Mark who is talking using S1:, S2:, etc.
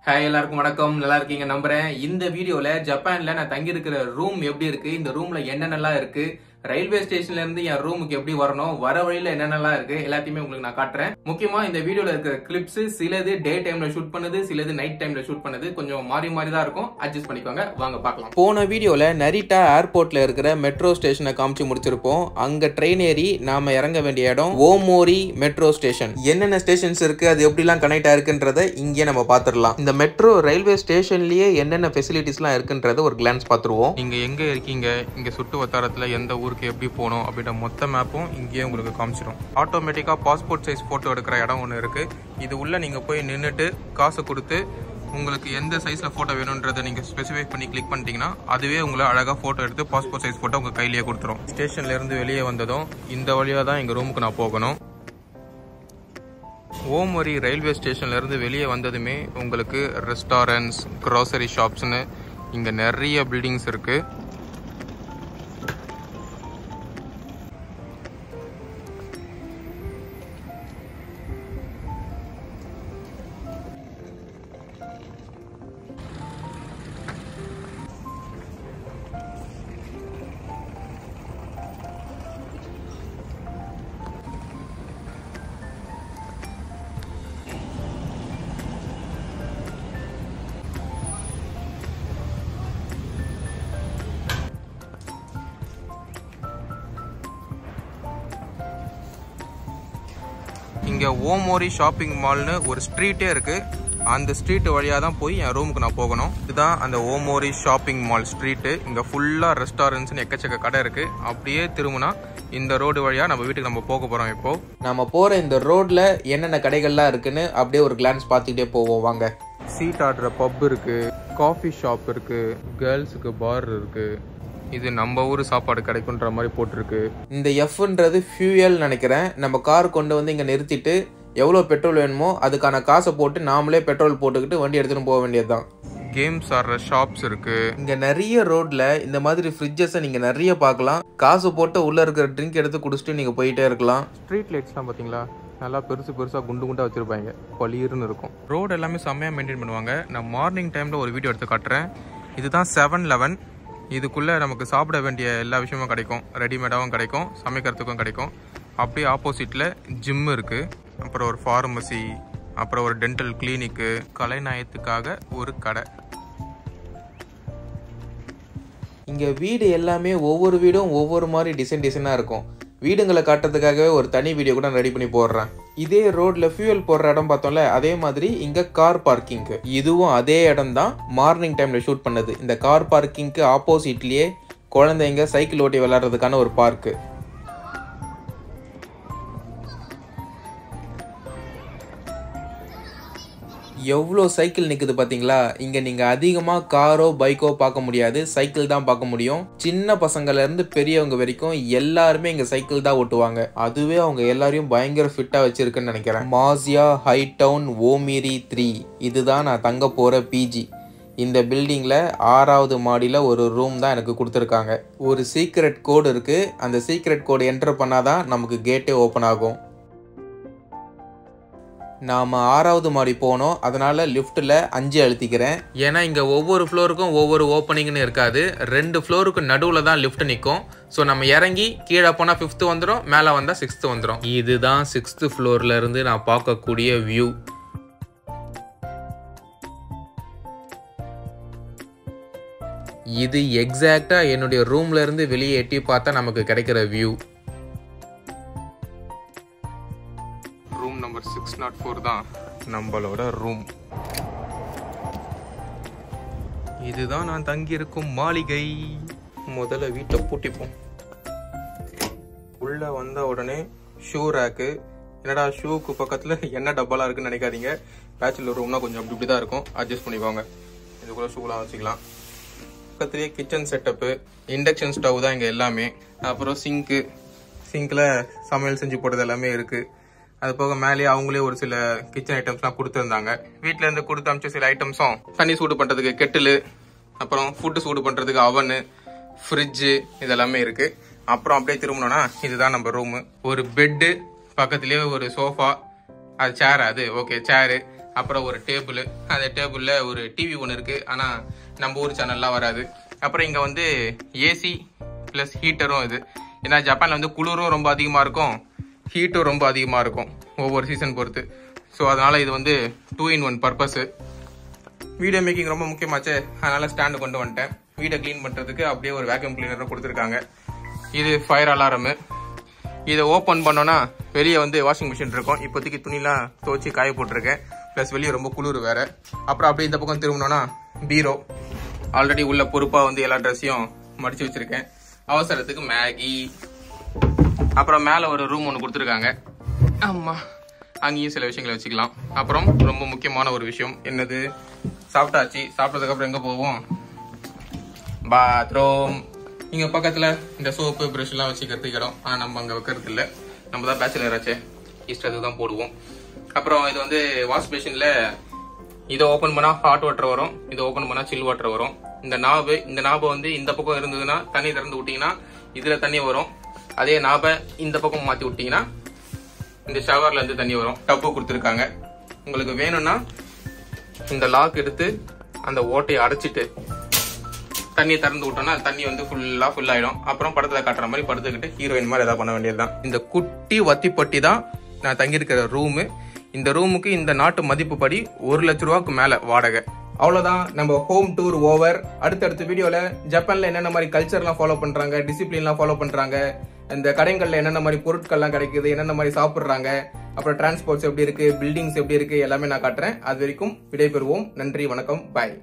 S1: Hi எல்லாருக்கும் வணக்கம். நல்லா இருக்கீங்க நம்புறேன். இந்த வீடியோல ஜப்பான்ல நான் தங்கி இருக்கிற ரூம் எப்படி இருக்கு, இந்த ரூம்ல என்னென்னலாம் இருக்கு, ரயில்வே ஸ்டேஷன்ல இருந்து என் ரூமுக்கு எப்படி வரணும், வர வழியில என்னென்னலாம் இருக்கு எல்லாத்தையுமே உங்களுக்கு நான் காட்டுறேன். முக்கியமா இந்த வீடியோல இருக்கிற கிளிப்ஸ் சிலது டே டைம்ல ஷூட் பண்ணது, சிலது நைட் டைம்ல ஷூட் பண்ணது, கொஞ்சம் மாறி மாறி தான் இருக்கும். அட்ஜஸ்ட் பண்ணிக்கோங்க. வாங்க பார்க்கலாம். போன வீடியோல நரிட்டா ஏர்போர்ட்ல இருக்கிற மெட்ரோ ஸ்டேஷனை காமிச்சு முடிச்சிருப்போம். அங்க ட்ரெயின் ஏறி நாம இறங்க வேண்டிய இடம் ஓமோரி மெட்ரோ ஸ்டேஷன். என்னென்ன ஸ்டேஷன்ஸ் இருக்கு, அது எப்படிலாம் கனெக்ட் ஆயிருக்குன்றத இங்கே நம்ம பார்த்துடலாம். இந்த மெட்ரோ ரயில்வே ஸ்டேஷன்லயே என்னென்ன ஃபெசிலிட்டிஸ்லாம் இருக்குன்றத ஒரு கிளான்ஸ் பார்த்துருவோம். நீங்க எங்க இருக்கீங்க, இங்க சுற்று வட்டாரத்துல எந்த ஊருக்கு எப்படி போகணும் அப்படின்ற மொத்த மேப்பும் இங்கேயே உங்களுக்கு காமிச்சிடும். ஆட்டோமேட்டிக்கா பாஸ்போர்ட் சைஸ் போட்டோ எடுக்கிற இடம் ஒன்று இருக்கு. இது உள்ள நீங்க போய் நின்றுட்டு காசு கொடுத்து உங்களுக்கு எந்த சைஸ்ல போட்டோ வேணும்ன்றதை நீங்க ஸ்பெசிஃபை பண்ணி கிளிக் பண்ணிட்டீங்கன்னா அதுவே உங்களை அழகா போட்டோ எடுத்து பாஸ்போர்ட் சைஸ் போட்டோ உங்க கையிலேயே கொடுத்துரும். ஸ்டேஷன்ல இருந்து வெளியே வந்ததும் இந்த வழியா தான் எங்க ரூமுக்கு நான் போகணும். ஓமோரி ரயில்வே ஸ்டேஷன்ல இருந்து வெளியே வந்ததுமே உங்களுக்கு ரெஸ்டாரண்ட்ஸ், க்ராசரி ஷாப்ஸ்னு இங்க நிறைய பில்டிங்ஸ் இருக்கு. இங்க ஓமோரி ஷாப்பிங் மால்னு ஒரு ஸ்ட்ரீட்டே இருக்கு. அந்த ஸ்ட்ரீட் வழியா தான் போய் என் ரூமுக்கு நான் போகணும். இதுதான் அந்த ஓமோரி ஷாப்பிங் மால் ஸ்ட்ரீட். இங்க ஃபுல்லா ரெஸ்டாரண்ட்ஸ் எக்கச்சக்க கடை இருக்கு. அப்படியே திரும்பினா இந்த ரோடு வழியா நம்ம வீட்டுக்கு நம்ம போக போறோம். இப்போ நம்ம போற இந்த ரோட்ல என்னென்ன கடைகள்லாம் இருக்குன்னு அப்படியே ஒரு கிளான்ஸ் பார்த்துக்கிட்டே போவோம். வாங்க. சீட் ஆடுற பப் இருக்கு, காஃபி ஷாப் இருக்கு, கேர்ள்ஸுக்கு பார் இருக்கு. இது நம்ம ஊர் சாப்பாடு கிடைக்குன்ற மாதிரி போட்டிருக்கு. இந்த எஃப்ன்றது ஃபியூயல் நினைக்கிறேன். நம்ம கார் கொண்டு வந்து இங்க நிறுத்திட்டு எவ்வளோ பெட்ரோல் வேணுமோ அதுக்கான காசை போட்டு நாமளே பெட்ரோல் போட்டுக்கிட்டு வண்டி எடுத்துட்டு போக வேண்டியதுதான். கேம்ஸ் ஆடுற ஷாப்ஸ் இருக்கு. இங்க நிறைய ரோட்ல இந்த மாதிரி ஃப்ரிட்ஜஸை நீங்க நிறைய பார்க்கலாம். காசு போட்டு உள்ள இருக்கிற ட்ரிங்க் எடுத்து குடிச்சிட்டு நீங்க போயிட்டே இருக்கலாம். ஸ்ட்ரீட் லைட்ஸ்லாம் பாத்தீங்களா, நல்லா பெருசா குண்டு குண்டா வச்சிருப்பாங்க, பளிர்னு இருக்கும். ரோடு எல்லாமே செம்மையா மெயின்டைன் பண்ணுவாங்க. நான் மார்னிங் டைம்ல ஒரு வீடியோ எடுத்து காட்டுறேன். இதுதான் 7-Eleven. இதுக்குள்ளே நமக்கு சாப்பிட வேண்டிய எல்லா விஷயமும் கிடைக்கும். ரெடிமேடாகவும் கிடைக்கும், சமைக்கிறதுக்கும் கிடைக்கும். அப்படியே ஆப்போசிட்டில் ஜிம் இருக்குது, அப்புறம் ஒரு ஃபார்மசி, அப்புறம் ஒரு டென்டல் கிளினிக்கு, கலைநயத்துக்காக ஒரு கடை. இங்கே வீடு எல்லாமே ஒவ்வொரு வீடும் ஒவ்வொரு மாதிரி டிசைனாக இருக்கும். வீடுங்களை காட்டுறதுக்காகவே ஒரு தனி வீடியோ கூட ரெடி பண்ணி போடுறேன். இதே ரோட்ல ஃபியூயல் போடுற இடம் பார்த்தோம்ல, அதே மாதிரி இங்க கார் பார்க்கிங், இதுவும் அதே இடம் தான் மார்னிங் டைம்ல ஷூட் பண்ணது. இந்த கார் பார்க்கிங்க்கு ஆப்போசிட்லயே குழந்தைங்க சைக்கிள் ஓட்டி விளையாடுறதுக்கான ஒரு பார்க்கு. எவ்வளோ சைக்கிள் நிற்குது பார்த்தீங்களா. இங்கே நீங்கள் அதிகமாக காரோ பைக்கோ பார்க்க முடியாது, சைக்கிள் தான் பார்க்க முடியும். சின்ன பசங்கள்லேருந்து பெரியவங்க வரைக்கும் எல்லாருமே இங்கே சைக்கிள் தான் ஓட்டுவாங்க. அதுவே அவங்க எல்லாரையும் பயங்கர ஃபிட்டாக வச்சிருக்குன்னு நினைக்கிறேன். மாசியா ஹை டவுன் ஓமிரி 3 இதுதான் நான் தங்க போகிற பிஜி. இந்த பில்டிங்கில் 6வது மாடியில் ஒரு ரூம் தான் எனக்கு கொடுத்துருக்காங்க. ஒரு சீக்ரெட் கோடு இருக்குது. அந்த சீக்ரெட் கோடு என்டர் பண்ணாதான் நமக்கு கேட்டே ஓப்பன் ஆகும். நாம் 6வது மாடி போனோம், அதனால லிஃப்ட்டில் 5 அழுத்திக்கிறேன். ஏன்னா இங்கே ஒவ்வொரு ஃப்ளோருக்கும் ஒவ்வொரு ஓப்பனிங்னு இருக்காது. 2 ஃப்ளோருக்கு நடுவில் தான் லிஃப்ட் நிற்கும். ஸோ நம்ம இறங்கி கீழே போனால் 5th வந்துடும், மேலே வந்தால் 6th வந்துடும். இதுதான் 6th ஃப்ளோர்ல இருந்து நான் பார்க்கக்கூடிய வியூ. இது எக்ஸாக்டா என்னுடைய ரூம்ல இருந்து வெளியே எட்டி பார்த்தா நமக்கு கிடைக்கிற வியூ. ரூம் நம்பர் 604 தான் நம்மளோட ரூம். இதுதான் நான் தங்கி இருக்கும் மாளிகை. முதல்ல வீட்டை பூட்டிப்போம். உள்ள வந்த உடனே ஷூ ரேக்கு. என்னடா ஷூக்கு பக்கத்துல என்ன டப்பாலாம் இருக்குன்னு நினைக்காதீங்க. பேச்சுலர் ரூம்னா கொஞ்சம் அப்படி தான் இருக்கும், அட்ஜஸ்ட் பண்ணிக்கோங்க. இதுக்குள்ள ஷூலாம் வச்சுக்கலாம். பக்கத்துலேயே கிச்சன் செட்டப்பு, இண்டக்ஷன் ஸ்டவ் தான் இங்கே எல்லாமே. அப்புறம் சிங்க்ல சமையல் செஞ்சு போடுறது எல்லாமே இருக்கு. அது போக மேலேயே அவங்களே ஒரு சில கிச்சன் ஐட்டம்ஸ்லாம் கொடுத்துருந்தாங்க. வீட்டில இருந்து கொடுத்து அமிச்ச சில ஐட்டம்ஸும் தண்ணி சூடு பண்றதுக்கு கெட்டிலு, அப்புறம் ஃபுட்டு சூடு பண்றதுக்கு அவனு, ஃப்ரிட்ஜு இதெல்லாமே இருக்கு. அப்புறம் அப்படியே திரும்பணும்னா இதுதான் நம்ம ரூமு. ஒரு பெட்டு, பக்கத்துலேயே ஒரு சோஃபா, அது சேர், அது ஓகே சேரு, அப்புறம் ஒரு டேபிள், அந்த டேபிளில் ஒரு டிவி ஒன்று இருக்குது, ஆனால் நம்ம ஊர் சேனல்லாம் வராது. அப்புறம் இங்கே வந்து ஏசி ப்ளஸ் ஹீட்டரும் இது. ஏன்னா ஜப்பானில் வந்து குளிரும் ரொம்ப அதிகமாக இருக்கும், ஹீட்டும் ரொம்ப அதிகமாக இருக்கும் ஒவ்வொரு சீசன் பொறுத்து. ஸோ அதனால் இது வந்து 2-in-1 பர்பஸு. வீடியோ மேக்கிங் ரொம்ப முக்கியமாச்சு, அதனால் ஸ்டாண்டு கொண்டு வந்துட்டேன். வீடை க்ளீன் பண்ணுறதுக்கு அப்படியே ஒரு வேக்யூம் கிளீனரும் கொடுத்துருக்காங்க. இது ஃபயர் அலாரமு. இதை ஓப்பன் பண்ணோன்னா வெளியே வந்து வாஷிங் மிஷின் இருக்கும். இப்போதைக்கு துணிலாம் துவச்சி காய போட்டிருக்கேன், ப்ளஸ் வெளியே ரொம்ப குளிர் வேறு. அப்புறம் அப்படியே இந்த பக்கம் திரும்பினோன்னா பீரோ. ஆல்ரெடி உள்ள பொறுப்பாக வந்து எல்லா ட்ரெஸ்ஸையும் மடித்து வச்சுருக்கேன். அவசரத்துக்கு மேகி. அப்புறம் மேலே ஒரு ரூம் ஒன்று கொடுத்துருக்காங்க. ஆமாம், அங்கேயும் சில விஷயங்களை வச்சுக்கலாம். அப்புறம் ரொம்ப முக்கியமான ஒரு விஷயம் என்னது, சாப்பிட்டாச்சு. சாப்பிட்டதுக்கப்புறம் எங்கே போவோம்? பாத்ரூம். இங்கே பக்கத்தில் இந்த சோப்பு ப்ரஷ்லாம் வச்சுக்கிறதுக்கு இடம், ஆனால் நம்ம அங்கே வைக்கிறது இல்லை. நம்ம தான் பேச்சுலர் ஆச்சே, இஷ்டத்துக்கு தான் போடுவோம். அப்புறம் இது வந்து வாஷ் பேஷனில் இதை ஓப்பன் பண்ணால் ஹாட் வாட்டர் வரும், இதை ஓப்பன் பண்ணால் சில் வாட்டர் வரும். இந்த நாபை வந்து இந்த பக்கம் இருந்ததுன்னா தண்ணி திறந்து விட்டிங்கன்னா இதில் தண்ணி வரும். அதே நாபை இந்த பக்கம் மாற்றி விட்டிங்கன்னா இந்த ஷவர்ல இருந்து தண்ணி வரும். டப்பு கொடுத்துருக்காங்க. உங்களுக்கு வேணும்னா இந்த லாக் எடுத்து அந்த ஓட்டையை அடைச்சிட்டு தண்ணியை திறந்து விட்டோம்னா தண்ணி வந்து ஃபுல் ஆயிடும். அப்புறம் படத்துல காட்டுற மாதிரி படுத்துக்கிட்டு ஹீரோயின் மாதிரி ஏதாவது பண்ண வேண்டியதுதான். இந்த குட்டி வத்திப்பட்டி தான் நான் தங்கியிருக்கிற ரூமு. இந்த ரூமுக்கு இந்த நாட்டு மதிப்பு படி 1 லட்ச ரூபாய்க்கு மேல வாடகை. அவ்வளவுதான், நம்ம ஹோம் டூர் ஓவர். அடுத்தடுத்த வீடியோல ஜப்பான்ல என்னென்ன மாதிரி கல்ச்சர்லாம் ஃபாலோ பண்றாங்க, டிசிப்ளின்லாம் ஃபாலோ பண்றாங்க, இந்த கடைகள்ல என்னென்ன மாதிரி பொருட்கள்லாம் கிடைக்குது, என்னென்ன மாதிரி சாப்பிடுறாங்க, அப்புறம் டிரான்ஸ்போர்ட்ஸ் எப்படி இருக்கு, பில்டிங்ஸ் எப்படி இருக்கு, எல்லாமே நான் காட்டுறேன். அது வரைக்கும் விடைபெறுவோம். நன்றி, வணக்கம், பாய்.